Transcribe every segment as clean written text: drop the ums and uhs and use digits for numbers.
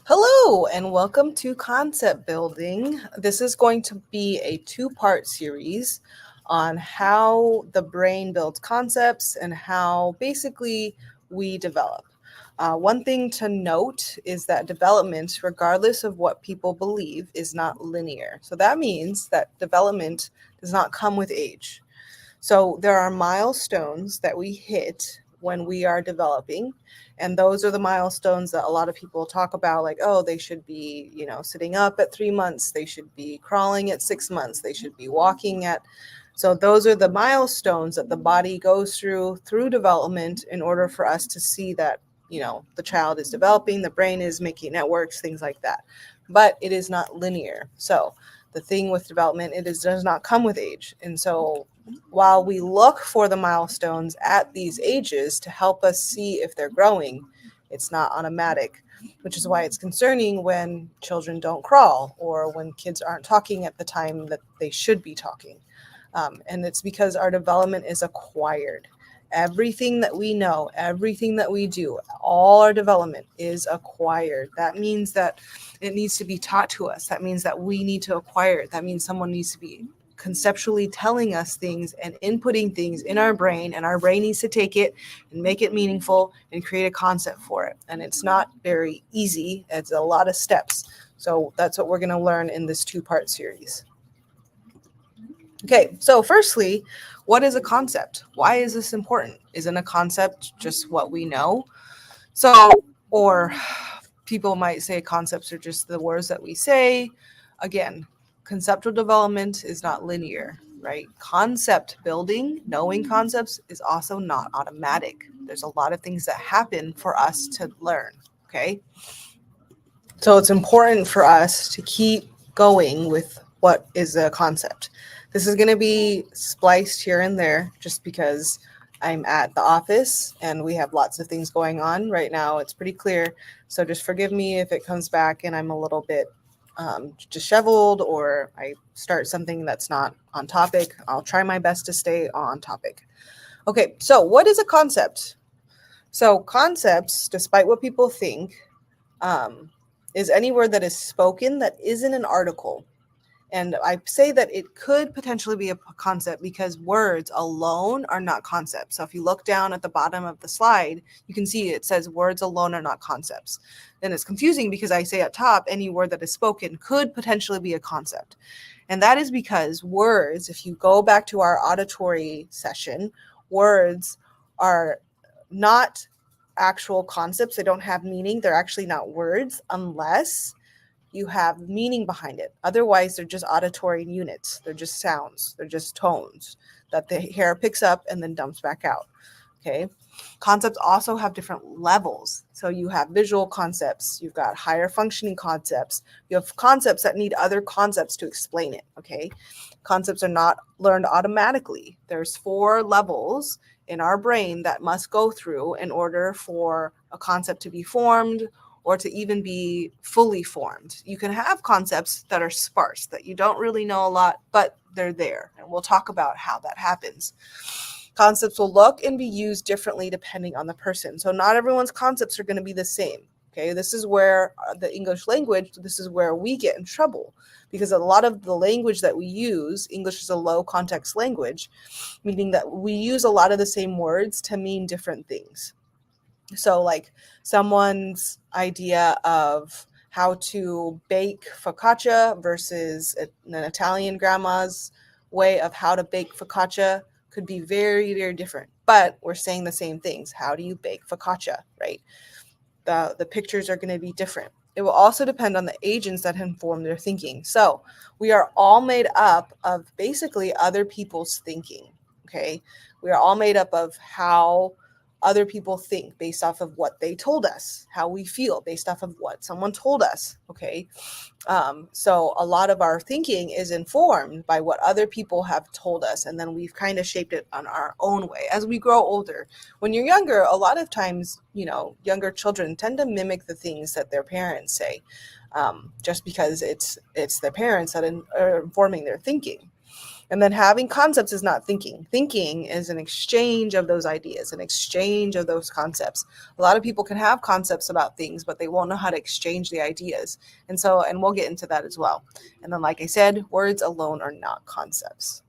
Hello, and welcome to Concept Building. This is going to be a two-part series on how the brain builds concepts and how basically we develop. One thing to note is that development, regardless of what people believe, is not linear. So that means that development does not come with age. So there are milestones that we hit when we are developing. And those are the milestones that a lot of people talk about, like, oh, they should be, sitting up at 3 months, they should be crawling at 6 months, they should be walking at. So those are the milestones that the body goes through development in order for us to see that, the child is developing, the brain is making networks, things like that. But it is not linear. So the thing with development, does not come with age. And so while we look for the milestones at these ages to help us see if they're growing, it's not automatic, which is why it's concerning when children don't crawl or when kids aren't talking at the time that they should be talking. And it's because our development is acquired. Everything that we know, everything that we do, all our development is acquired. That means that it needs to be taught to us. That means that we need to acquire it. That means someone needs to be conceptually telling us things and inputting things in our brain, and our brain needs to take it and make it meaningful and create a concept for it. And it's not very easy. It's a lot of steps. So that's what we're going to learn in this two-part series. Okay, so firstly, what is a concept? Why is this important? Isn't a concept just what we know? So, or people might say concepts are just the words that we say. Again, conceptual development is not linear, right? Concept building, knowing concepts, is also not automatic. There's a lot of things that happen for us to learn, okay? So it's important for us to keep going with what is a concept. This is going to be spliced here and there just because I'm at the office and we have lots of things going on right now. It's pretty clear. So just forgive me if it comes back and I'm a little bit disheveled or I start something that's not on topic. I'll try my best to stay on topic. Okay, so what is a concept? So concepts, despite what people think, is any word that is spoken that isn't an article. And I say that it could potentially be a concept because words alone are not concepts. So if you look down at the bottom of the slide, you can see it says words alone are not concepts. And it's confusing because I say at top, any word that is spoken could potentially be a concept. And that is because words, if you go back to our auditory session, words are not actual concepts. They don't have meaning. They're actually not words unless you have meaning behind it. Otherwise, they're just auditory units. They're just sounds. They're just tones that the hair picks up and then dumps back out. Okay. Concepts also have different levels. So you have visual concepts, you've got higher functioning concepts, you have concepts that need other concepts to explain it. Okay. Concepts are not learned automatically. There's 4 levels in our brain that must go through in order for a concept to be formed or to even be fully formed. You can have concepts that are sparse, that you don't really know a lot, but they're there. And we'll talk about how that happens. Concepts will look and be used differently depending on the person. So not everyone's concepts are going to be the same. Okay, this is where the English language, this is where we get in trouble because a lot of the language that we use, English is a low context language, meaning that we use a lot of the same words to mean different things. So like someone's idea of how to bake focaccia versus an Italian grandma's way of how to bake focaccia could be very, very different. But we're saying the same things. How do you bake focaccia, right? The pictures are going to be different. It will also depend on the agents that inform their thinking. So we are all made up of basically other people's thinking, okay? We are all made up of how other people think based off of what they told us, how we feel based off of what someone told us, okay? So a lot of our thinking is informed by what other people have told us, and then we've kind of shaped it on our own way as we grow older. When you're younger, a lot of times, younger children tend to mimic the things that their parents say, just because it's their parents that are informing their thinking. And then having concepts is not thinking. Thinking is an exchange of those ideas, an exchange of those concepts. A lot of people can have concepts about things, but they won't know how to exchange the ideas. And we'll get into that as well. And then, like I said, words alone are not concepts.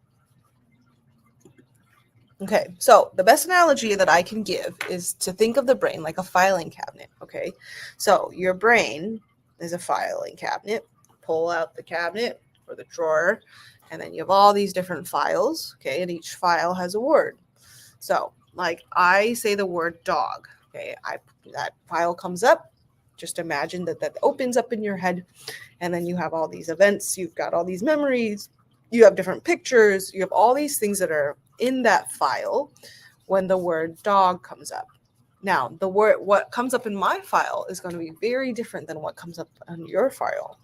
Okay, so the best analogy that I can give is to think of the brain like a filing cabinet, okay? So your brain is a filing cabinet. Pull out the cabinet or the drawer, and then you have all these different files, okay? And each file has a word. So, like I say the word dog, okay? That file comes up. Just imagine that opens up in your head, and then you have all these events, you've got all these memories, you have different pictures, you have all these things that are in that file when the word dog comes up. Now, what comes up in my file is going to be very different than what comes up on your file,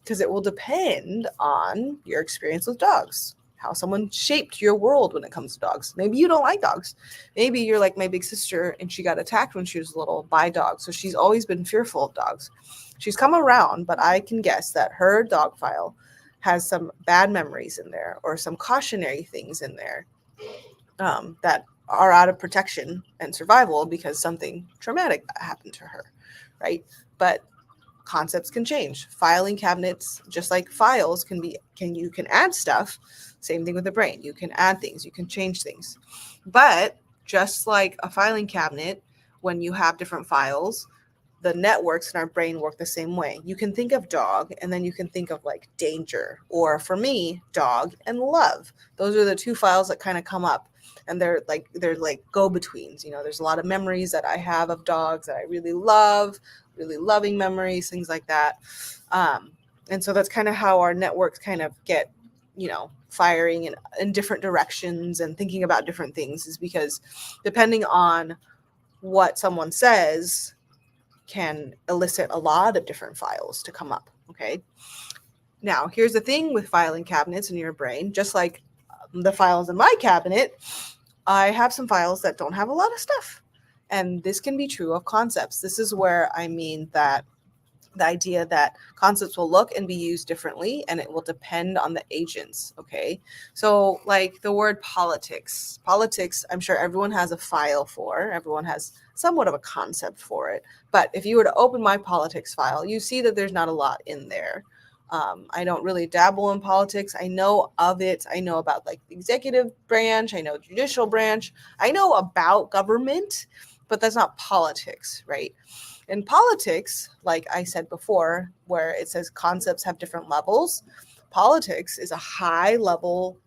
because it will depend on your experience with dogs, how someone shaped your world when it comes to dogs. Maybe you don't like dogs. Maybe you're like my big sister and she got attacked when she was little by dogs. So she's always been fearful of dogs. She's come around, but I can guess that her dog file has some bad memories in there or some cautionary things in there that are out of protection and survival because something traumatic happened to her, right? But concepts can change. Filing cabinets, just like files, you can add stuff. Same thing with the brain. You can add things, you can change things. But just like a filing cabinet, when you have different files, the networks in our brain work the same way. You can think of dog and then you can think of like danger, or for me, dog and love. Those are the two files that kind of come up, and they're like go-betweens. There's a lot of memories that I have of dogs that I really love, really loving memories, things like that. And so that's kind of how our networks kind of get, firing in different directions and thinking about different things, is because depending on what someone says can elicit a lot of different files to come up. Okay. Now, here's the thing with filing cabinets in your brain, just like the files in my cabinet, I have some files that don't have a lot of stuff. And this can be true of concepts. This is where I mean that the idea that concepts will look and be used differently, and it will depend on the agents. Okay. So like the word politics, I'm sure everyone has a file for, everyone has somewhat of a concept for it. But if you were to open my politics file, you see that there's not a lot in there. I don't really dabble in politics. I know of it. I know about like the executive branch. I know judicial branch. I know about government, but that's not politics, right? In politics, like I said before, where it says concepts have different levels, politics is a high level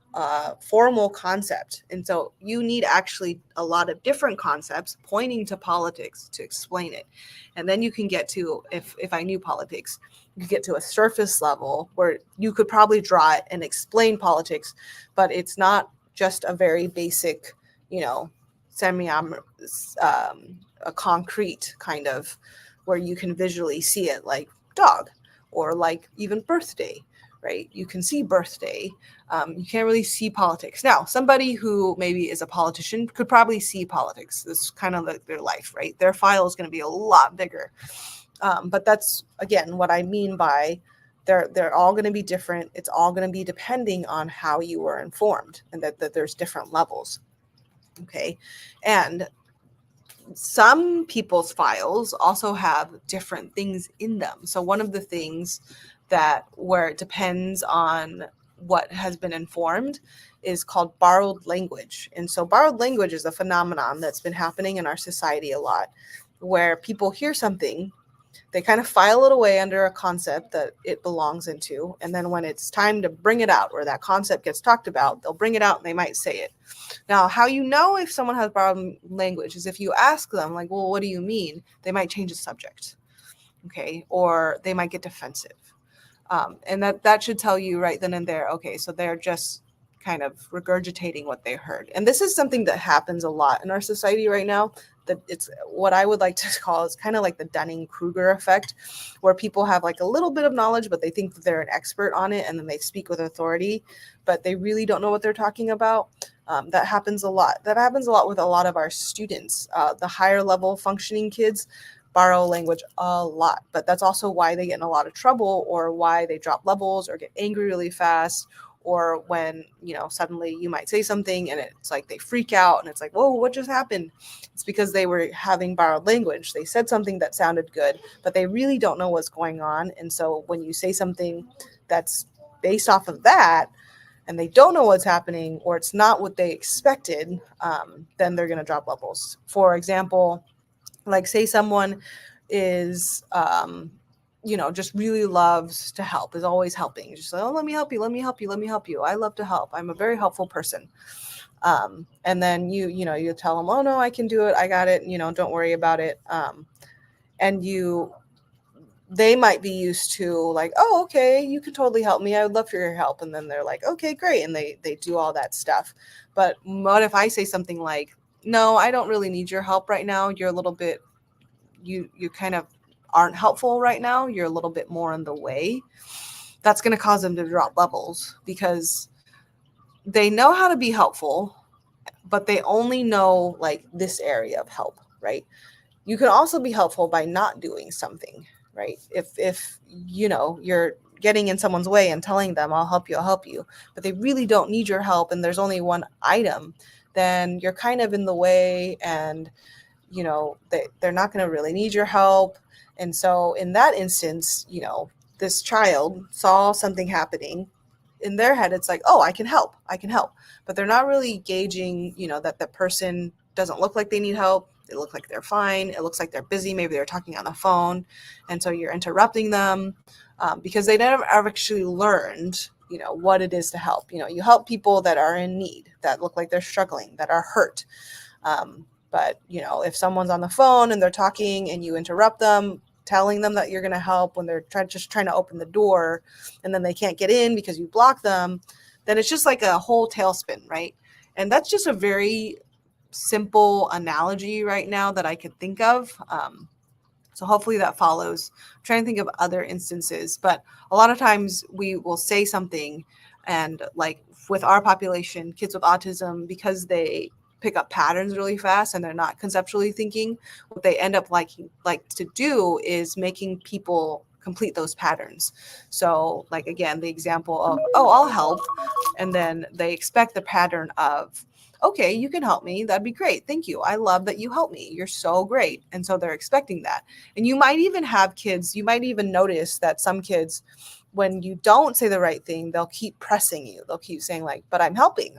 formal concept. And so you need actually a lot of different concepts pointing to politics to explain it. And then you can get to, if I knew politics, you could get to a surface level where you could probably draw it and explain politics, but it's not just a very basic, a concrete kind of where you can visually see it, like dog or like even birthday, right? You can see birthday. You can't really see politics. Now, somebody who maybe is a politician could probably see politics. It's kind of like their life, right? Their file is going to be a lot bigger. But that's, again, what I mean by they're all going to be different. It's all going to be depending on how you were informed, and that there's different levels. Okay. And some people's files also have different things in them. So one of the things where it depends on what has been informed is called borrowed language. And so borrowed language is a phenomenon that's been happening in our society a lot, where people hear something, they kind of file it away under a concept that it belongs into. And then when it's time to bring it out, or that concept gets talked about, they'll bring it out and they might say it. Now, how you know if someone has borrowed language is if you ask them, like, well, what do you mean? They might change the subject. Okay. Or they might get defensive. And that should tell you right then and there, okay, so they're just kind of regurgitating what they heard. And this is something that happens a lot in our society right now, that it's what I would like to call is kind of like the Dunning-Kruger effect, where people have like a little bit of knowledge, but they think that they're an expert on it, and then they speak with authority, but they really don't know what they're talking about. That happens a lot. That happens a lot with a lot of our students. The higher level functioning kids borrow language a lot, but that's also why they get in a lot of trouble, or why they drop levels or get angry really fast, or when, suddenly you might say something and it's like they freak out and it's like, whoa, what just happened? It's because they were having borrowed language. They said something that sounded good, but they really don't know what's going on. And so when you say something that's based off of that, and they don't know what's happening, or it's not what they expected, then they're going to drop levels. For example, like say someone is, just really loves to help, is always helping. Just like, oh, let me help you, let me help you, let me help you. I love to help. I'm a very helpful person. And then you tell them, oh no, I can do it. I got it. Don't worry about it. And they might be used to like, oh, okay, you can totally help me. I would love for your help. And then they're like, okay, great. And they do all that stuff. But what if I say something like, no, I don't really need your help right now. You're a little bit, you kind of aren't helpful right now. You're a little bit more in the way. That's going to cause them to drop levels because they know how to be helpful, but they only know like this area of help, right? You can also be helpful by not doing something, right? If you're getting in someone's way and telling them, I'll help you, but they really don't need your help and there's only one item, then you're kind of in the way and, they're not going to really need your help. And so in that instance, this child saw something happening. In their head, it's like, oh, I can help. But they're not really gauging, that the person doesn't look like they need help. They look like they're fine. It looks like they're busy. Maybe they're talking on the phone. And so you're interrupting them because they never actually learned, what it is to help. You help people that are in need, that look like they're struggling, that are hurt. But, if someone's on the phone and they're talking and you interrupt them, telling them that you're going to help when they're just trying to open the door and then they can't get in because you block them, then it's just like a whole tailspin, right? And that's just a very simple analogy right now that I could think of. So hopefully that follows. I'm trying to think of other instances, but a lot of times we will say something and like with our population, kids with autism, because they pick up patterns really fast and they're not conceptually thinking, what they end up like to do is making people complete those patterns. So like, again, the example of, oh, I'll help. And then they expect the pattern of, okay, you can help me. That'd be great. Thank you. I love that you help me. You're so great. And so they're expecting that. And you might even have kids, you might even notice that some kids, when you don't say the right thing, they'll keep pressing you. They'll keep saying like, but I'm helping,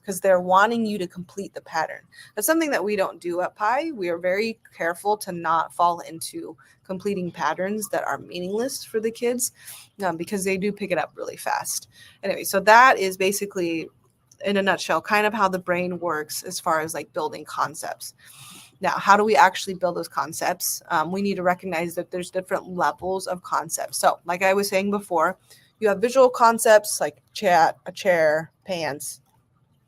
because they're wanting you to complete the pattern. That's something that we don't do at Pi. We are very careful to not fall into completing patterns that are meaningless for the kids because they do pick it up really fast. Anyway, so that is basically, in a nutshell, kind of how the brain works as far as like building concepts. Now, how do we actually build those concepts? We need to recognize that there's different levels of concepts. So like I was saying before, you have visual concepts like chat, a chair, pants.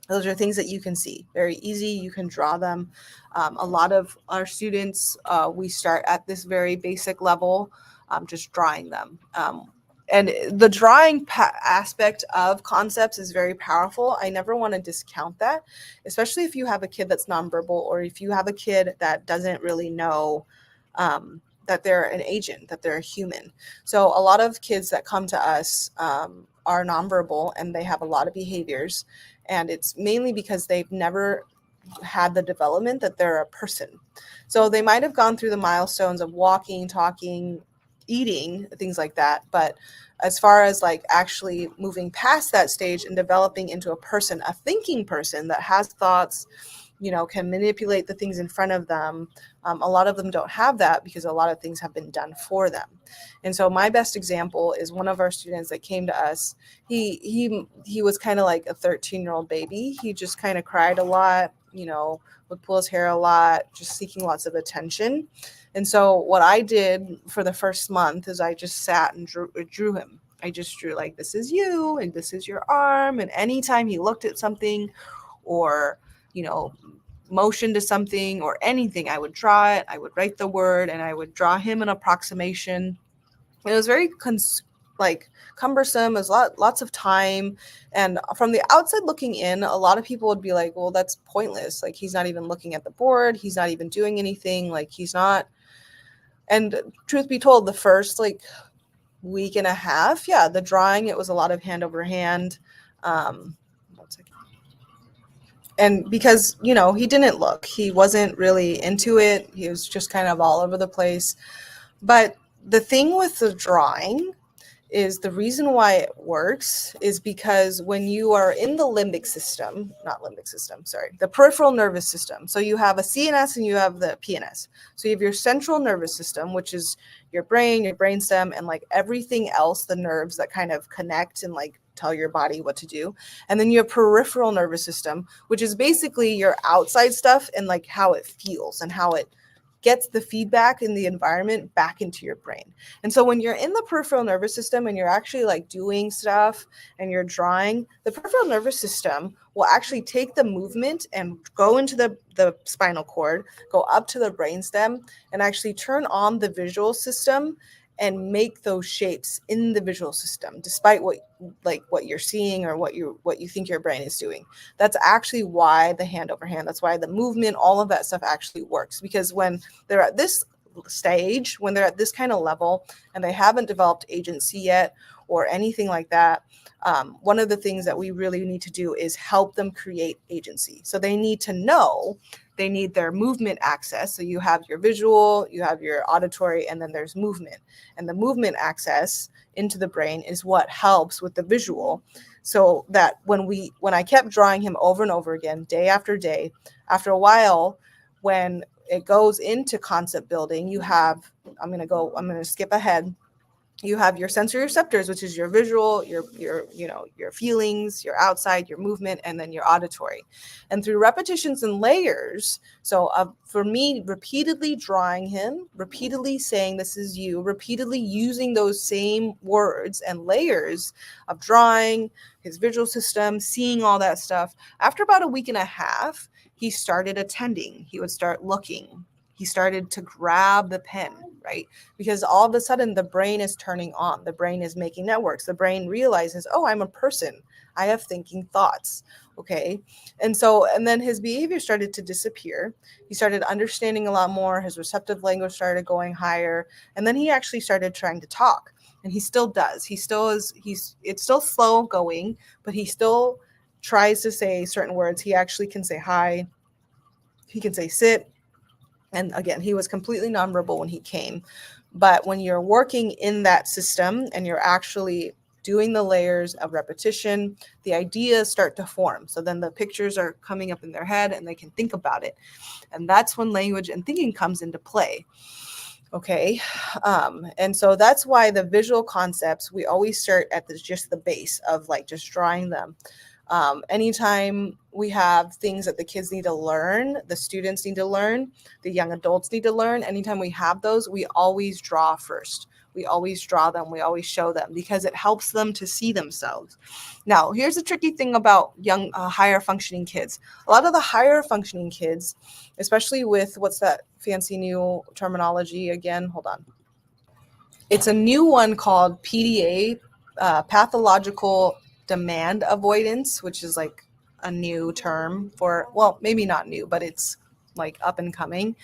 Those are things that you can see. Very easy. You can draw them. A lot of our students, we start at this very basic level, just drawing them. And the drawing aspect of concepts is very powerful. I never want to discount that, especially if you have a kid that's nonverbal or if you have a kid that doesn't really know that they're an agent, that they're a human. So a lot of kids that come to us are nonverbal and they have a lot of behaviors. And it's mainly because they've never had the development that they're a person. So they might have gone through the milestones of walking, talking, eating, things like that. But as far as like actually moving past that stage and developing into a person, a thinking person that has thoughts, can manipulate the things in front of them. A lot of them don't have that because a lot of things have been done for them. And so my best example is one of our students that came to us. He was kind of like a 13-year-old baby. He just kind of cried a lot, would pull his hair a lot, just seeking lots of attention. And so what I did for the first month is I just sat and drew him. I just drew like, this is you and this is your arm. And anytime he looked at something or, motion to something or anything, I would draw it. I would write the word and I would draw him an approximation. And it was very cumbersome. It was lots of time. And from the outside looking in, a lot of people would be like, well, that's pointless. Like, he's not even looking at the board. He's not even doing anything. Like, he's not. And truth be told, the first week and a half, yeah, the drawing, it was a lot of hand over hand. One second. And because, he didn't look, he wasn't really into it. He was just kind of all over the place. But the thing with the drawing is the reason why it works is because when you are in the the peripheral nervous system. So you have a CNS and you have the PNS. So you have your central nervous system, which is your brain, your brainstem, and like everything else, the nerves that kind of connect and like tell your body what to do. And then you have peripheral nervous system, which is basically your outside stuff and like how it feels and how it gets the feedback in the environment back into your brain. And so when you're in the peripheral nervous system and you're actually like doing stuff and you're drawing, the peripheral nervous system will actually take the movement and go into the spinal cord, go up to the brainstem, and actually turn on the visual system and make those shapes in the visual system, despite what you're seeing or what you think your brain is doing. That's actually why the hand over hand, that's why the movement, all of that stuff actually works. Because when they're at this stage, when they're at this kind of level and they haven't developed agency yet or anything like that, one of the things that we really need to do is help them create agency. So they need to know, they need their movement access. So you have your visual, you have your auditory, and then there's movement. And the movement access into the brain is what helps with the visual. So that when I kept drawing him over and over again, day after day, after a while, when it goes into concept building, you have, I'm going to skip ahead. You have your sensory receptors, which is your visual, your feelings, your outside, your movement, and then your auditory. And through repetitions and layers, so for me, repeatedly drawing him, repeatedly saying this is you, repeatedly using those same words and layers of drawing, his visual system, seeing all that stuff, after about a week and a half, he started attending. He would start looking. He started to grab the pen, right? Because all of a sudden the brain is turning on. The brain is making networks. The brain realizes, oh, I'm a person. I have thinking thoughts. Okay. And then his behavior started to disappear. He started understanding a lot more. His receptive language started going higher. And then he actually started trying to talk. And he still does. It's still slow going, but he still tries to say certain words. He actually can say hi. He can say sit. And again, he was completely nonverbal when he came. But when you're working in that system and you're actually doing the layers of repetition, the ideas start to form. So then the pictures are coming up in their head and they can think about it. And that's when language and thinking comes into play. Okay. And so that's why the visual concepts, we always start at just the base of like just drawing them. Anytime we have things that the kids need to learn, the students need to learn, the young adults need to learn, anytime we have those, we always draw first. We always draw them. We always show them because it helps them to see themselves. Now, here's the tricky thing about young, higher functioning kids. A lot of the higher functioning kids, especially with what's that fancy new terminology again? Hold on. It's a new one called PDA, pathological demand avoidance, which is like a new term for, well, maybe not new, but it's like up and coming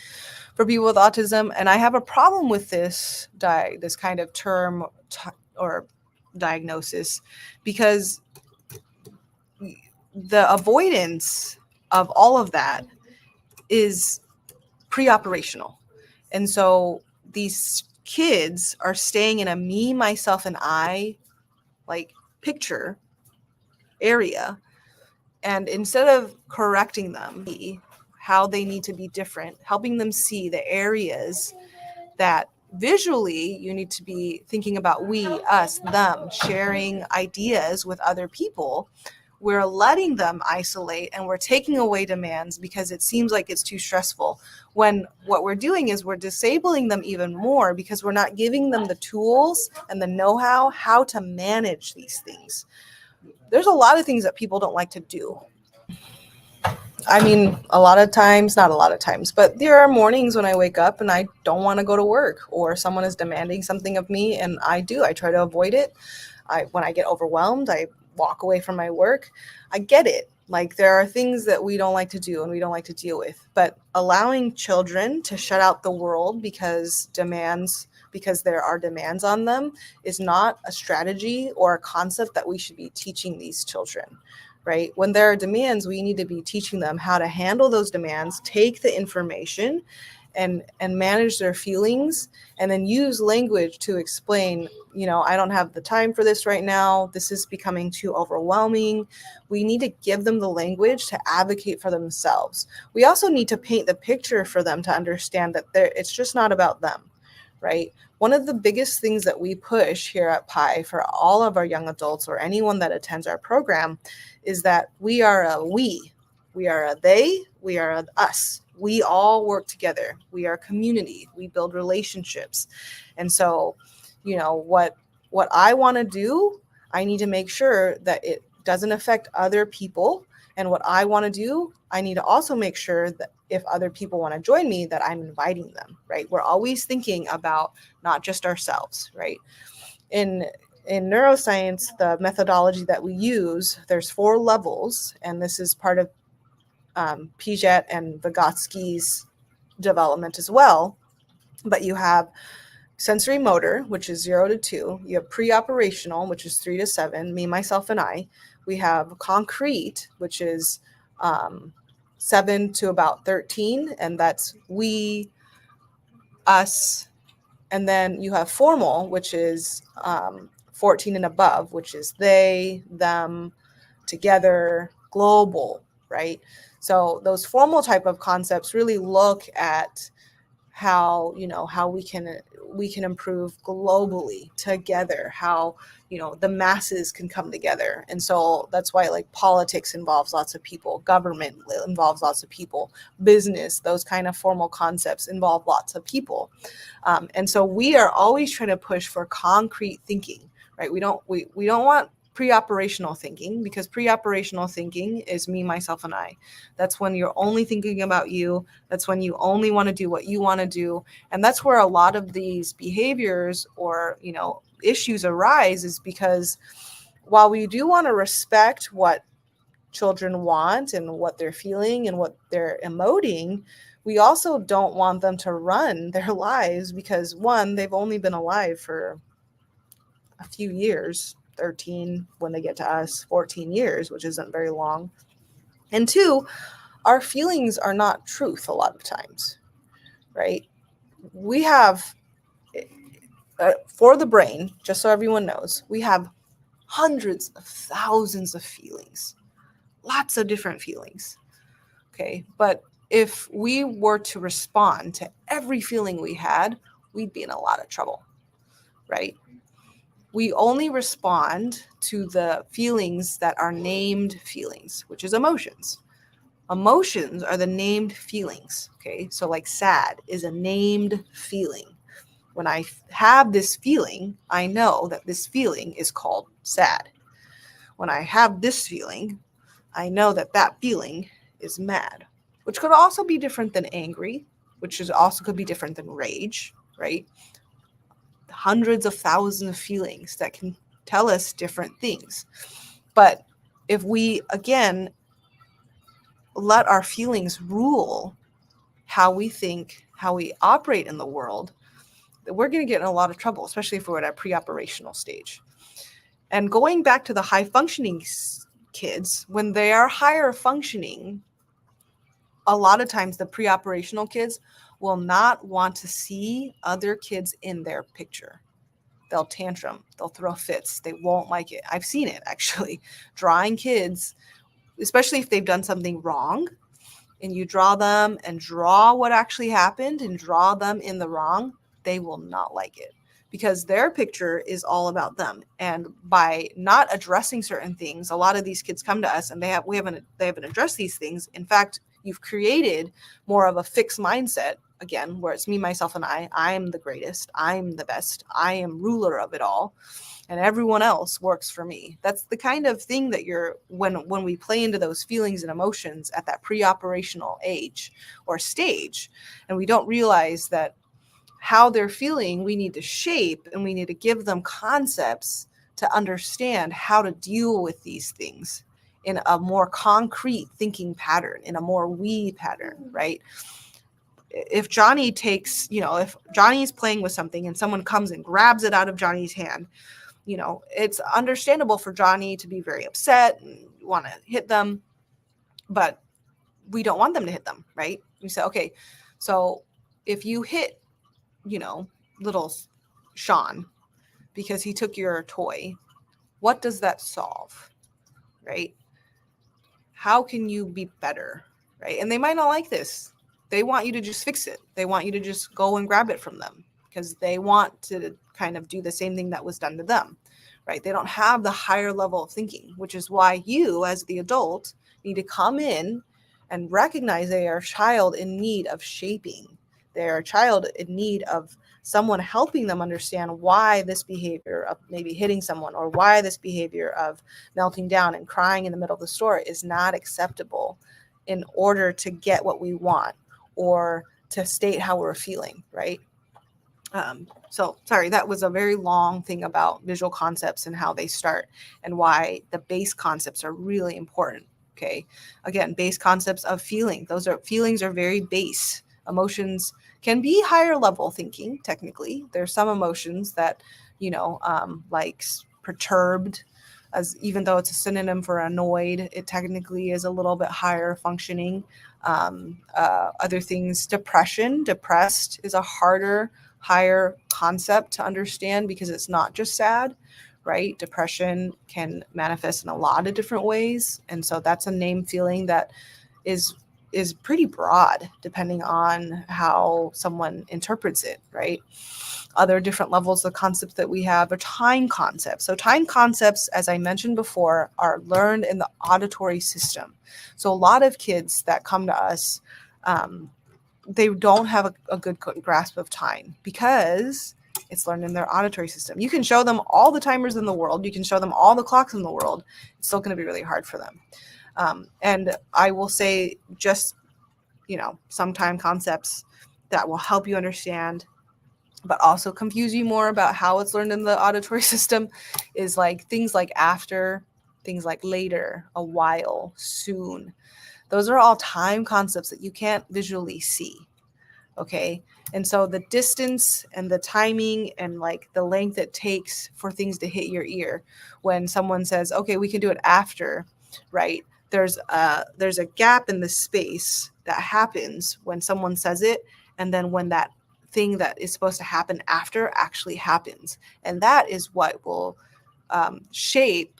for people with autism. And I have a problem with this kind of term or diagnosis because the avoidance of all of that is pre-operational. And so these kids are staying in a me, myself, and I like picture area. And instead of correcting them, how they need to be different, helping them see the areas that visually you need to be thinking about we, us, them, sharing ideas with other people, we're letting them isolate and we're taking away demands because it seems like it's too stressful. When what we're doing is we're disabling them even more because we're not giving them the tools and the know-how how to manage these things. There's a lot of things that people don't like to do. I mean, a lot of times, not a lot of times, but there are mornings when I wake up and I don't want to go to work or someone is demanding something of me and I try to avoid it. When I get overwhelmed, I walk away from my work. I get it. Like there are things that we don't like to do and we don't like to deal with, but allowing children to shut out the world because there are demands on them is not a strategy or a concept that we should be teaching these children, right? When there are demands, we need to be teaching them how to handle those demands, take the information and manage their feelings, and then use language to explain, I don't have the time for this right now. This is becoming too overwhelming. We need to give them the language to advocate for themselves. We also need to paint the picture for them to understand that it's just not about them, right? One of the biggest things that we push here at Pi for all of our young adults or anyone that attends our program is that we are a we. We are a they, we are a us. We all work together. We are a community. We build relationships. And so, what I want to do, I need to make sure that it doesn't affect other people. And what I want to do, I need to also make sure that if other people want to join me, that I'm inviting them, right? We're always thinking about not just ourselves, right? In neuroscience, the methodology that we use, there's 4 levels, and this is part of Piaget and Vygotsky's development as well. But you have sensory motor, which is 0 to 2. You have pre-operational, which is 3 to 7, me, myself, and I. We have concrete, which is 7 to about 13, and that's we, us. And then you have formal, which is 14 and above, which is they, them, together, global, right? So those formal type of concepts really look at how we can improve globally together, how the masses can come together. And so that's why like politics involves lots of people, government involves lots of people, business, those kind of formal concepts involve lots of people. And so we are always trying to push for concrete thinking, right? We don't want pre-operational thinking, because pre-operational thinking is me, myself, and I. That's when you're only thinking about you. That's when you only want to do what you want to do. And that's where a lot of these behaviors or, issues arise, is because while we do want to respect what children want and what they're feeling and what they're emoting, we also don't want them to run their lives, because one, they've only been alive for a few years, 13 when they get to us, 14 years, which isn't very long. And two, our feelings are not truth a lot of times, right? We have, for the brain, just so everyone knows, we have hundreds of thousands of feelings, lots of different feelings, okay? But if we were to respond to every feeling we had, we'd be in a lot of trouble, right? We only respond to the feelings that are named feelings, which is emotions. Emotions are the named feelings, okay? So like sad is a named feeling. When I have this feeling, I know that this feeling is called sad. When I have this feeling, I know that that feeling is mad, which could also be different than angry, which is also could be different than rage, right? Hundreds of thousands of feelings that can tell us different things. But if we, again, let our feelings rule how we think, how we operate in the world, we're going to get in a lot of trouble, especially if we're at a pre-operational stage. And going back to the high functioning kids, when they are higher functioning, a lot of times the pre-operational kids will not want to see other kids in their picture. They'll tantrum, they'll throw fits, they won't like it. I've seen it actually. Drawing kids, especially if they've done something wrong, and you draw them and draw what actually happened and draw them in the wrong, they will not like it, because their picture is all about them. And by not addressing certain things, a lot of these kids come to us and they haven't addressed these things. In fact, you've created more of a fixed mindset, again, where it's me, myself, and I'm the greatest, I'm the best, I am ruler of it all, and everyone else works for me. That's the kind of thing that when we play into those feelings and emotions at that pre-operational age or stage, and we don't realize that how they're feeling, we need to shape, and we need to give them concepts to understand how to deal with these things in a more concrete thinking pattern, in a more we pattern, right? If Johnny takes, if Johnny's playing with something and someone comes and grabs it out of Johnny's hand, it's understandable for Johnny to be very upset and want to hit them, but we don't want them to hit them, right? We say, okay, so if you hit, little Sean because he took your toy, what does that solve, right? How can you be better, right? And they might not like this. They want you to just fix it. They want you to just go and grab it from them because they want to kind of do the same thing that was done to them, right? They don't have the higher level of thinking, which is why you as the adult need to come in and recognize they are a child in need of shaping. They're a child in need of someone helping them understand why this behavior of maybe hitting someone or why this behavior of melting down and crying in the middle of the store is not acceptable in order to get what we want or to state how we're feeling, right? So sorry, that was a very long thing about visual concepts and how they start and why the base concepts are really important. Okay. Again, base concepts of feeling. Feelings are very base. Emotions can be higher level thinking. Technically, there's some emotions that, like perturbed, as even though it's a synonym for annoyed, it technically is a little bit higher functioning. Other things, depressed is a harder, higher concept to understand because it's not just sad, right? Depression can manifest in a lot of different ways. And so that's a name feeling that is pretty broad depending on how someone interprets it, right? Other different levels of concepts that we have are time concepts. So time concepts, as I mentioned before, are learned in the auditory system. So a lot of kids that come to us, they don't have a good grasp of time because it's learned in their auditory system. You can show them all the timers in the world. You can show them all the clocks in the world. It's still going to be really hard for them. And I will say just, some time concepts that will help you understand, but also confuse you more about how it's learned in the auditory system is like things like after, things like later, a while, soon. Those are all time concepts that you can't visually see. Okay. And so the distance and the timing and like the length it takes for things to hit your ear when someone says, okay, we can do it after, right? There's a gap in the space that happens when someone says it. And then when that thing that is supposed to happen after actually happens. And that is what will shape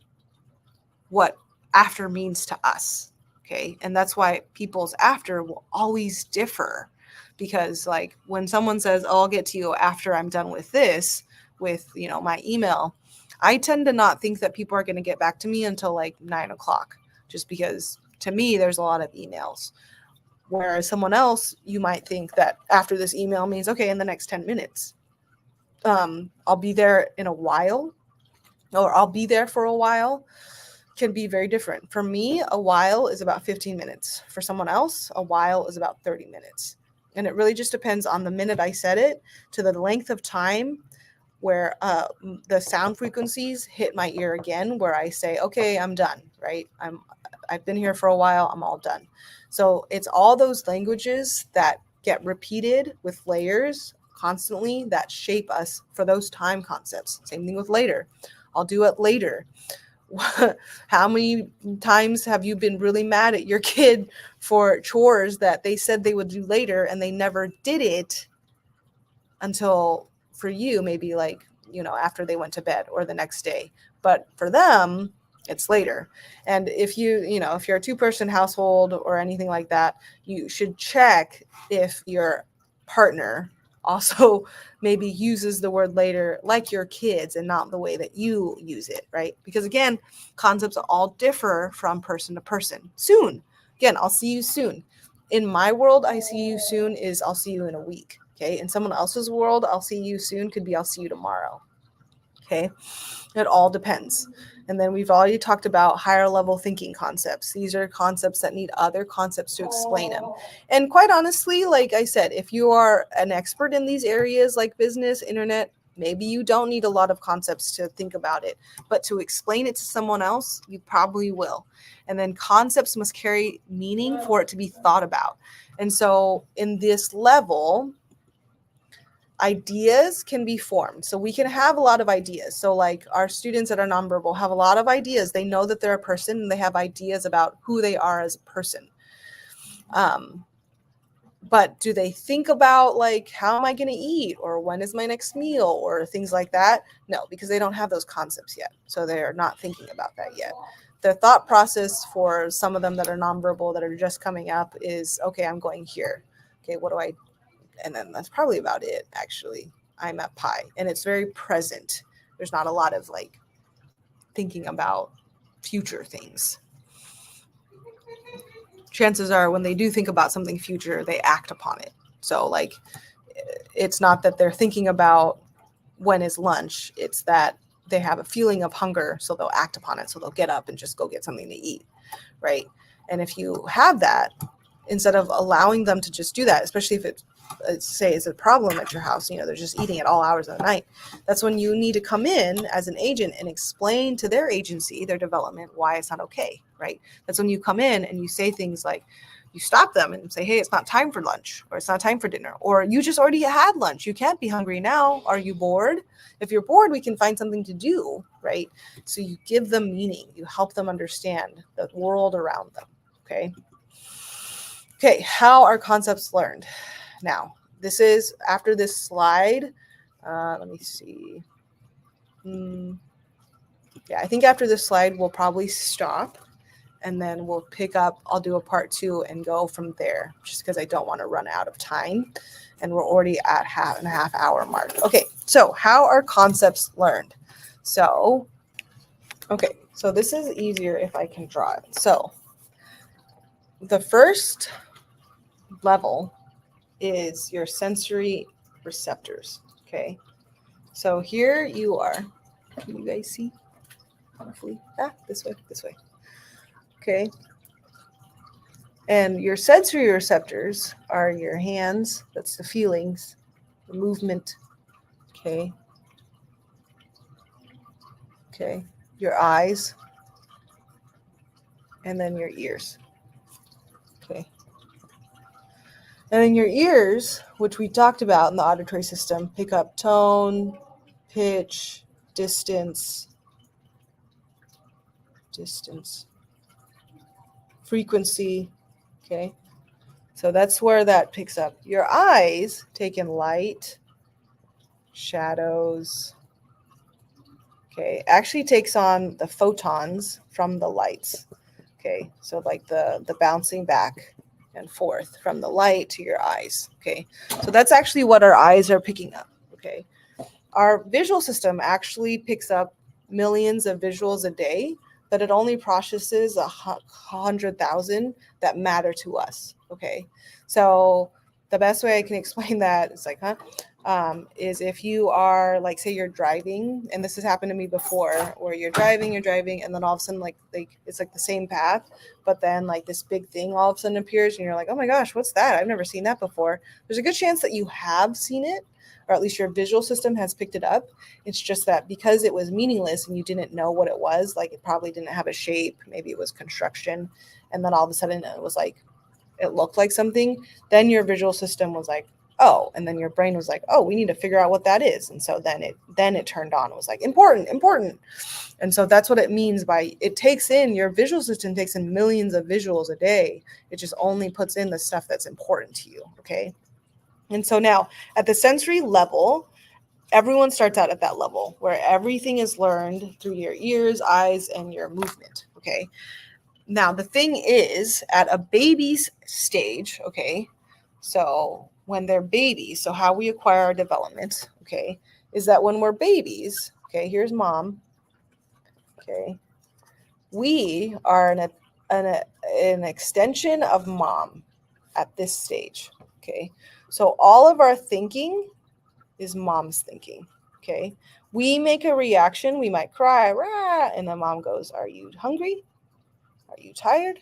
what after means to us. Okay. And that's why people's after will always differ because like when someone says, oh, I'll get to you after I'm done with this, with, my email, I tend to not think that people are going to get back to me until like 9:00, just because to me, there's a lot of emails. Whereas someone else, you might think that after this email means, okay, in the next 10 minutes, I'll be there in a while, or I'll be there for a while, can be very different. For me, a while is about 15 minutes. For someone else, a while is about 30 minutes. And it really just depends on the minute I said it to the length of time where the sound frequencies hit my ear again, where I say, okay, I'm done, right? I've been here for a while, I'm all done. So it's all those languages that get repeated with layers constantly that shape us for those time concepts. Same thing with later. I'll do it later. How many times have you been really mad at your kid for chores that they said they would do later and they never did it until, for you, maybe like, after they went to bed or the next day. But for them, it's later. And if if you're a 2-person household or anything like that, you should check if your partner also maybe uses the word later like your kids and not the way that you use it, right? Because again, concepts all differ from person to person. Soon. Again, I'll see you soon. In my world, I see you soon is I'll see you in a week. Okay. In someone else's world, I'll see you soon could be I'll see you tomorrow. Okay. It all depends. And then we've already talked about higher level thinking concepts. These are concepts that need other concepts to explain them. And quite honestly, like I said, if you are an expert in these areas like business, internet, Maybe you don't need a lot of concepts to think about it, but to explain it to someone else, you probably will. And then concepts must carry meaning for it to be thought about. And so in this level, ideas can be formed. So we can have a lot of ideas. So like our students that are nonverbal have a lot of ideas. They know that they're a person and they have ideas about who they are as a person. But do they think about like, how am I going to eat, or when is my next meal, or things like that? No, because they don't have those concepts yet. So they're not thinking about that yet. Their thought process for some of them that are nonverbal that are just coming up is, okay, I'm going here. Okay, what do I, and then that's probably about it, actually. I'm at pi, and it's very present. There's not a lot of like thinking about future things. Chances are when they do think about something future, they act upon it. So like, it's not that they're thinking about when is lunch, it's that they have a feeling of hunger, so they'll act upon it. So they'll get up and just go get something to eat, right? And if you have that, instead of allowing them to just do that, especially if it, say, is a problem at your house, you know, they're just eating at all hours of the night, that's when you need to come in as an agent and explain to their agency, their development, why it's not okay, right? That's when you come in and you say things like, you stop them and say, hey, it's not time for lunch, or it's not time for dinner, or you just already had lunch. You can't be hungry now. Are you bored? If you're bored, we can find something to do, right? So you give them meaning. You help them understand the world around them, okay? Okay, how are concepts learned? Now, this is after this slide. Let me see. Yeah, I think after this slide, we'll probably stop, and then we'll pick up. I'll do a part 2 and go from there, just because I don't want to run out of time. And we're already at half hour mark. Okay, so how are concepts learned? So, okay, so this is easier if I can draw it. So the first level is your sensory receptors, okay? So here you are. Can you guys see? Hopefully, this way. Okay. And your sensory receptors are your hands, that's the feelings, the movement, okay? Okay, your eyes, and then your ears, okay? And then your ears, which we talked about in the auditory system, pick up tone, pitch, distance, frequency, okay? So that's where that picks up. Your eyes take in light, shadows, okay? Actually takes on the photons from the lights, okay? So like the bouncing back and forth from the light to your eyes, okay? So that's actually what our eyes are picking up, okay? Our visual system actually picks up millions of visuals a day, but it only processes 100,000 that matter to us, okay? So the best way I can explain that is like, is if you are like, say you're driving, and this has happened to me before, where you're driving, and then all of a sudden like it's like the same path, but then like this big thing all of a sudden appears, and you're like, oh my gosh, what's that? I've never seen that before. There's a good chance that you have seen it, or at least your visual system has picked it up. It's just that because it was meaningless and you didn't know what it was, like it probably didn't have a shape, maybe it was construction, and then all of a sudden it was like, it looked like something, then your visual system was like, oh, and then your brain was like, oh, we need to figure out what that is. And so then it turned on. It was like, important. And so that's what it means by, it takes in, your visual system takes in millions of visuals a day. It just only puts in the stuff that's important to you, okay? And so now at the sensory level, everyone starts out at that level where everything is learned through your ears, eyes, and your movement, okay? Now, the thing is, at a baby's stage, okay, so when they're babies, so how we acquire our development, okay, is that when we're babies, okay, here's mom, okay, we are an extension of mom at this stage, okay? So all of our thinking is mom's thinking, okay? We make a reaction, we might cry, rah, and then mom goes, are you hungry? Are you tired?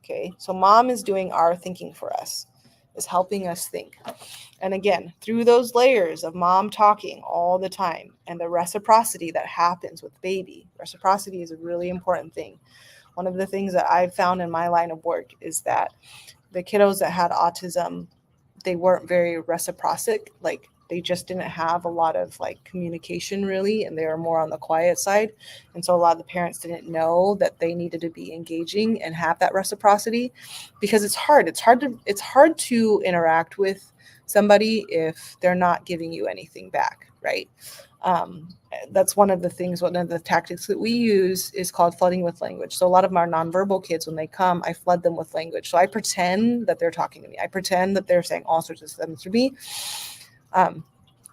Okay, so mom is doing our thinking for us. is helping us think. And again, through those layers of mom talking all the time and the reciprocity that happens with baby, reciprocity is a really important thing. One of the things that I've found in my line of work is that the kiddos that had autism, they weren't very reciprocic. Like they just didn't have a lot of like communication really, and they were more on the quiet side. And so a lot of the parents didn't know that they needed to be engaging and have that reciprocity, because it's hard. It's hard to interact with somebody if they're not giving you anything back, right? That's one of the tactics that we use is called flooding with language. So a lot of our nonverbal kids, when they come, I flood them with language. So I pretend that they're talking to me. I pretend that they're saying all sorts of things to me,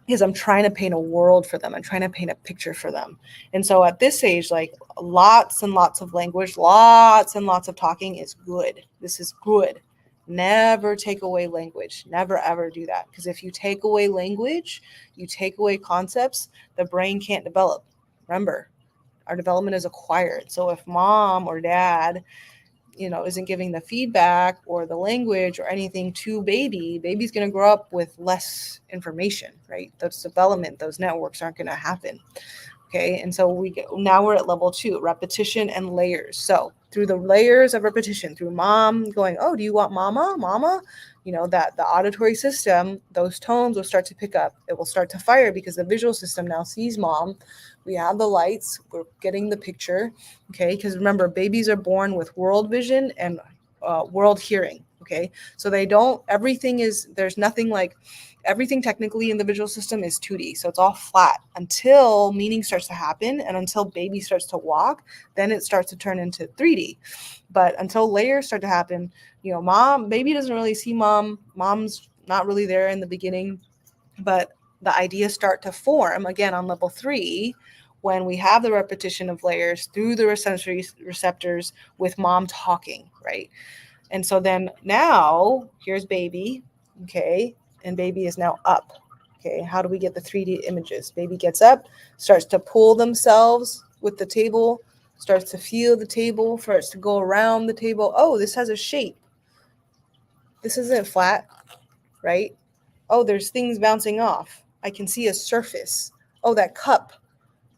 because I'm trying to paint a world for them. I'm trying to paint a picture for them. And so at this age, like lots and lots of language, lots and lots of talking is good. This is good. Never take away language. Never, ever do that. Because if you take away language, you take away concepts, the brain can't develop. Remember, our development is acquired. So if mom or dad, isn't giving the feedback or the language or anything to baby's going to grow up with less information, right? Those development, those networks aren't going to happen. Okay. And so now we're at level 2, repetition and layers. So through the layers of repetition, through mom going, oh, do you want mama? That the auditory system, those tones will start to pick up. It will start to fire because the visual system now sees mom. We have the lights. We're getting the picture. Okay. Because remember, babies are born with world vision and world hearing. Okay. So there's nothing like, everything technically in the visual system is 2D. So it's all flat until meaning starts to happen and until baby starts to walk, then it starts to turn into 3D. But until layers start to happen, baby doesn't really see mom. Mom's not really there in the beginning, but the ideas start to form again on level 3 when we have the repetition of layers through the sensory receptors with mom talking, right? And so then now here's baby, okay? And baby is now up. Okay, how do we get the 3D images? Baby gets up, starts to pull themselves with the table, starts to feel the table, starts to go around the table. Oh, this has a shape. This isn't flat, right? Oh, there's things bouncing off. I can see a surface. Oh, that cup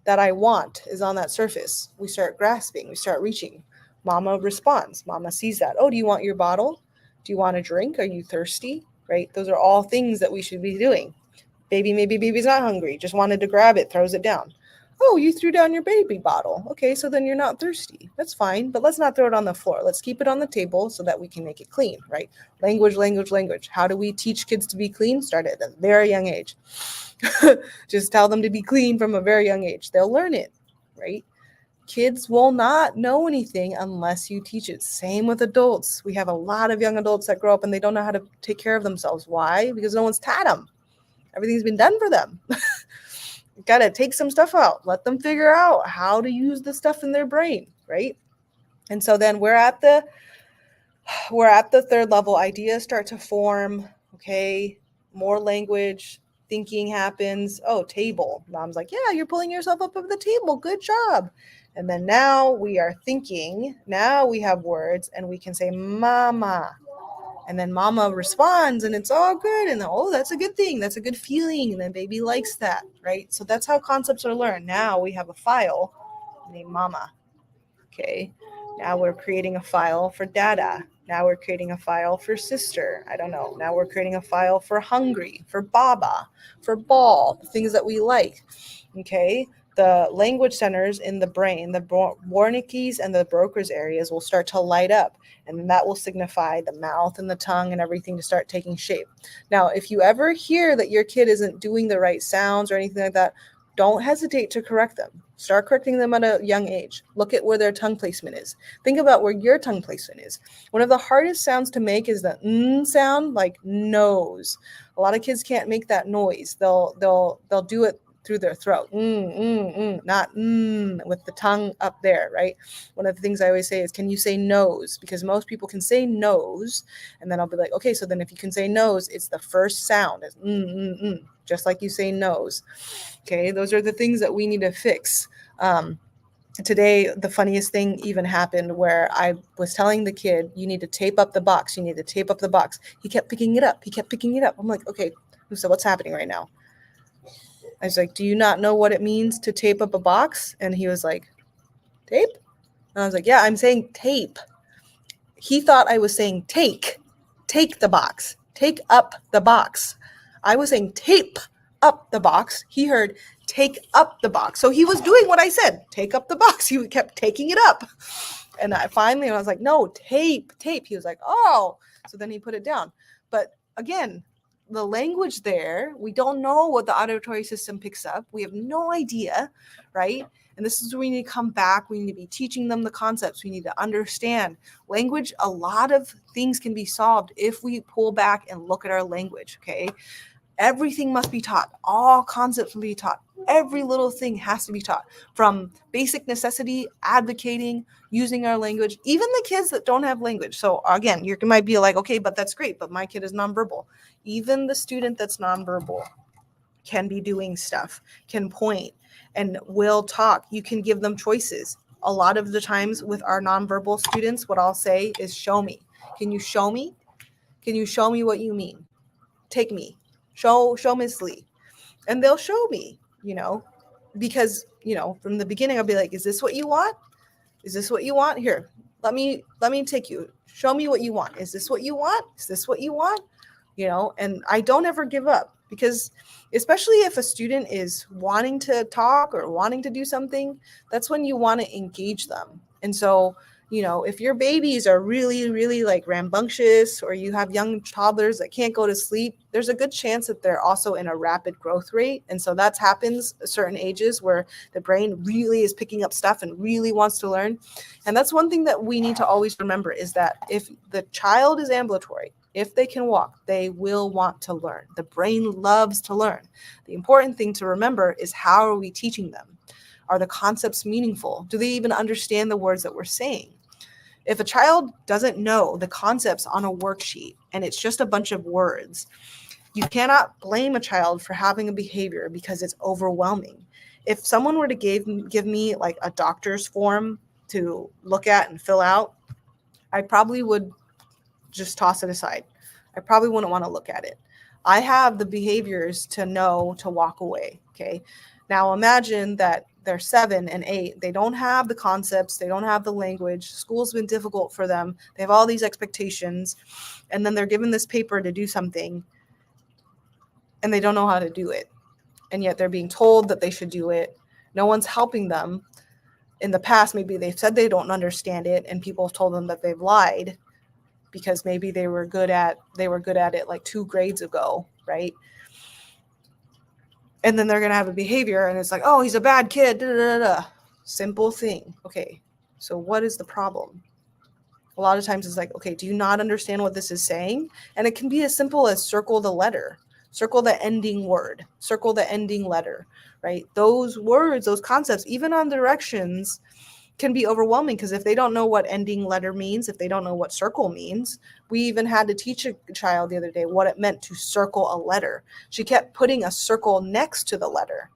that I want is on that surface. We start grasping, we start reaching. Mama responds. Mama sees that. Oh, do you want your bottle? Do you want a drink? Are you thirsty? Right? Those are all things that we should be doing. Maybe baby's not hungry, just wanted to grab it, throws it down. Oh, you threw down your baby bottle. Okay, so then you're not thirsty. That's fine, but let's not throw it on the floor. Let's keep it on the table so that we can make it clean, right? Language. How do we teach kids to be clean? Start at a very young age. Just tell them to be clean from a very young age. They'll learn it, right? Kids will not know anything unless you teach it. Same with adults. We have a lot of young adults that grow up and they don't know how to take care of themselves. Why? Because no one's taught them. Everything's been done for them. Got to take some stuff out. Let them figure out how to use the stuff in their brain, right? And so then we're at the 3rd level. Ideas start to form. Okay, more language. Thinking happens. Oh, table. Mom's like, yeah, you're pulling yourself up of the table. Good job. And then now we are thinking. Now we have words and we can say mama. And then mama responds and it's all good. And then, oh, that's a good thing. That's a good feeling. And then baby likes that, right? So that's how concepts are learned. Now we have a file named mama. Okay. Now we're creating a file for dada. Now we're creating a file for sister. I don't know. Now we're creating a file for hungry, for baba, for ball, the things that we like. Okay. The language centers in the brain, the Wernicke's and the Broca's areas will start to light up. And that will signify the mouth and the tongue and everything to start taking shape. Now, if you ever hear that your kid isn't doing the right sounds or anything like that, don't hesitate to correct them. Start correcting them at a young age. Look at where their tongue placement is. Think about where your tongue placement is. One of the hardest sounds to make is the sound, like nose. A lot of kids can't make that noise. They'll do it through their throat, not with the tongue up there, right? One of the things I always say is, can you say nose? Because most people can say nose, and then I'll be like, okay, so then if you can say nose, it's the first sound, it's just like you say nose. Okay, those are the things that we need to fix. Today, the funniest thing even happened where I was telling the kid, you need to tape up the box. You need to tape up the box. He kept picking it up. He kept picking it up. I'm like, okay, so what's happening right now? I was like, do you not know what it means to tape up a box? And he was like, tape? And I was like, yeah, I'm saying tape. He thought I was saying take the box, take up the box. I was saying tape up the box. He heard take up the box. So he was doing what I said, take up the box. He kept taking it up. And I was like, no, tape. He was like, oh. So then he put it down. But again, the language there, we don't know what the auditory system picks up. We have no idea, right? And this is where we need to come back. We need to be teaching them the concepts. We need to understand language. A lot of things can be solved if we pull back and look at our language, okay? Everything must be taught. All concepts will be taught. Every little thing has to be taught, from basic necessity, advocating, using our language, even the kids that don't have language. So again, you might be like, okay, but that's great, but my kid is nonverbal. Even the student that's nonverbal can be doing stuff, can point, and will talk. You can give them choices. A lot of the times with our nonverbal students, what I'll say is, show me. Can you show me? Can you show me what you mean? Take me. Show Miss Lee. And they'll show me, because, from the beginning I'll be like, is this what you want? Is this what you want? Here, let me take you. Show me what you want. Is this what you want? Is this what you want? And I don't ever give up, because especially if a student is wanting to talk or wanting to do something, that's when you want to engage them. And so, if your babies are really, really like rambunctious, or you have young toddlers that can't go to sleep, there's a good chance that they're also in a rapid growth rate. And so that happens at certain ages where the brain really is picking up stuff and really wants to learn. And that's one thing that we need to always remember, is that if the child is ambulatory, if they can walk, they will want to learn. The brain loves to learn. The important thing to remember is, how are we teaching them? Are the concepts meaningful? Do they even understand the words that we're saying? If a child doesn't know the concepts on a worksheet and it's just a bunch of words, you cannot blame a child for having a behavior because it's overwhelming. If someone were to give me like a doctor's form to look at and fill out, I probably would just toss it aside. I probably wouldn't want to look at it. I have the behaviors to know to walk away. Okay. Now imagine that they're 7 and 8. They don't have the concepts. They don't have the language. School's been difficult for them. They have all these expectations. And then they're given this paper to do something, and they don't know how to do it. And yet they're being told that they should do it. No one's helping them. In the past, maybe they've said they don't understand it, and people have told them that they've lied, because maybe they were good at it like 2 grades ago, right? And then they're going to have a behavior, and it's like, oh, he's a bad kid. Da, da, da, da. Simple thing. Okay, so what is the problem? A lot of times it's like, okay, do you not understand what this is saying? And it can be as simple as circle the letter, circle the ending word, circle the ending letter, right? Those words, those concepts, even on directions, can be overwhelming, because if they don't know what ending letter means, if they don't know what circle means, we even had to teach a child the other day what it meant to circle a letter. She kept putting a circle next to the letter.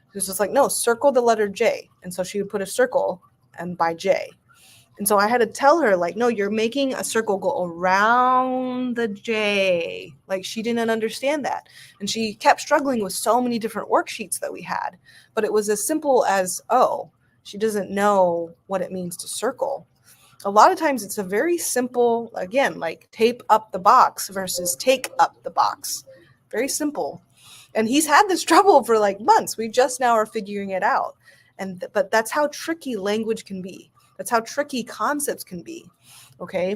It was just like, no, circle the letter J. And so she would put a circle and by J. And so I had to tell her, like, no, you're making a circle go around the J. Like, she didn't understand that. And she kept struggling with so many different worksheets that we had. But it was as simple as, oh, she doesn't know what it means to circle. A lot of times it's a very simple, again, like tape up the box versus take up the box. Very simple. And he's had this trouble for like months. We just now are figuring it out. But that's how tricky language can be. That's how tricky concepts can be. Okay.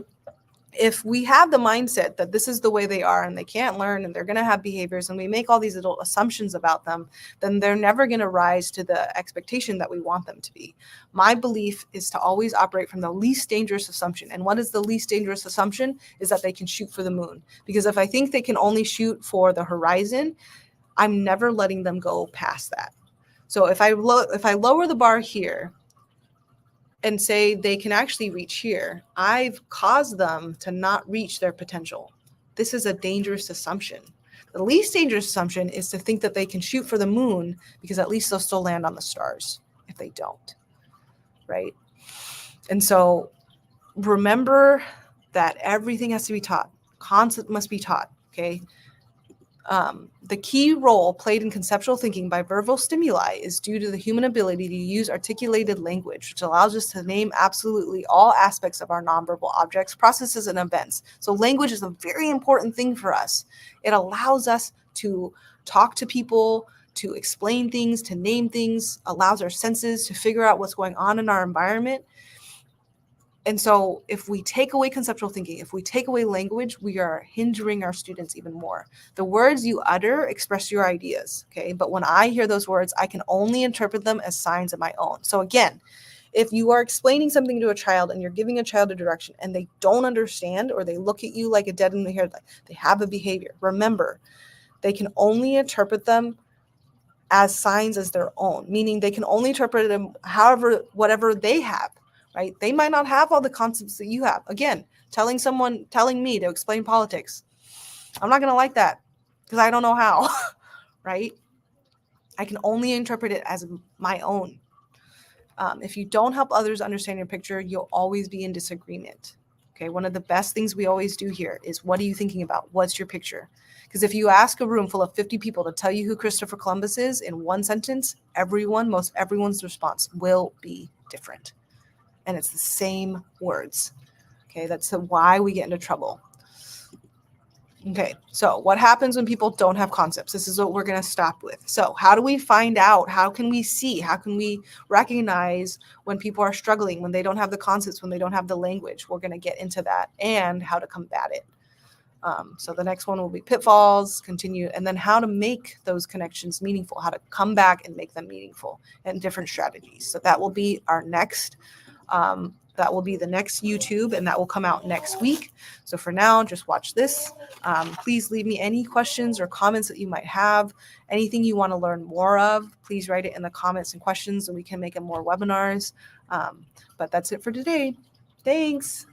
If we have the mindset that this is the way they are and they can't learn and they're going to have behaviors, and we make all these little assumptions about them, then they're never going to rise to the expectation that we want them to be. My belief is to always operate from the least dangerous assumption. And what is the least dangerous assumption? Is that they can shoot for the moon. Because if I think they can only shoot for the horizon, I'm never letting them go past that. So if I lower the bar here and say they can actually reach here, I've caused them to not reach their potential. This is a dangerous assumption. The least dangerous assumption is to think that they can shoot for the moon, because at least they'll still land on the stars if they don't. right? And so remember that everything has to be taught. Concept must be taught, okay? The key role played in conceptual thinking by verbal stimuli is due to the human ability to use articulated language, which allows us to name absolutely all aspects of our nonverbal objects, processes, and events. So language is a very important thing for us. It allows us to talk to people, to explain things, to name things, allows our senses to figure out what's going on in our environment. And so if we take away conceptual thinking, if we take away language, we are hindering our students even more. The words you utter express your ideas, okay? But when I hear those words, I can only interpret them as signs of my own. So again, if you are explaining something to a child and you're giving a child a direction and they don't understand, or they look at you like a dead in the headlight, they have a behavior. Remember, they can only interpret them as signs as their own, meaning they can only interpret them whatever they have. Right? They might not have all the concepts that you have. Again, telling me to explain politics, I'm not going to like that because I don't know how, right? I can only interpret it as my own. If you don't help others understand your picture, you'll always be in disagreement. Okay, one of the best things we always do here is, what are you thinking about? What's your picture? Because if you ask a room full of 50 people to tell you who Christopher Columbus is in one sentence, most everyone's response will be different. And it's the same words. Okay, that's why we get into trouble. Okay, so what happens when people don't have concepts? This is what we're going to stop with. So how do we find out? How can we see? How can we recognize when people are struggling, when they don't have the concepts, when they don't have the language? We're going to get into that and how to combat it. So the next one will be pitfalls, continue, and then how to make those connections meaningful, how to come back and make them meaningful, and different strategies. So that will be our next that will be the next YouTube, and that will come out next week. So for now, just watch this. Please leave me any questions or comments that you might have. Anything you want to learn more of, please write it in the comments and questions, and we can make it more webinars. But that's it for today. Thanks.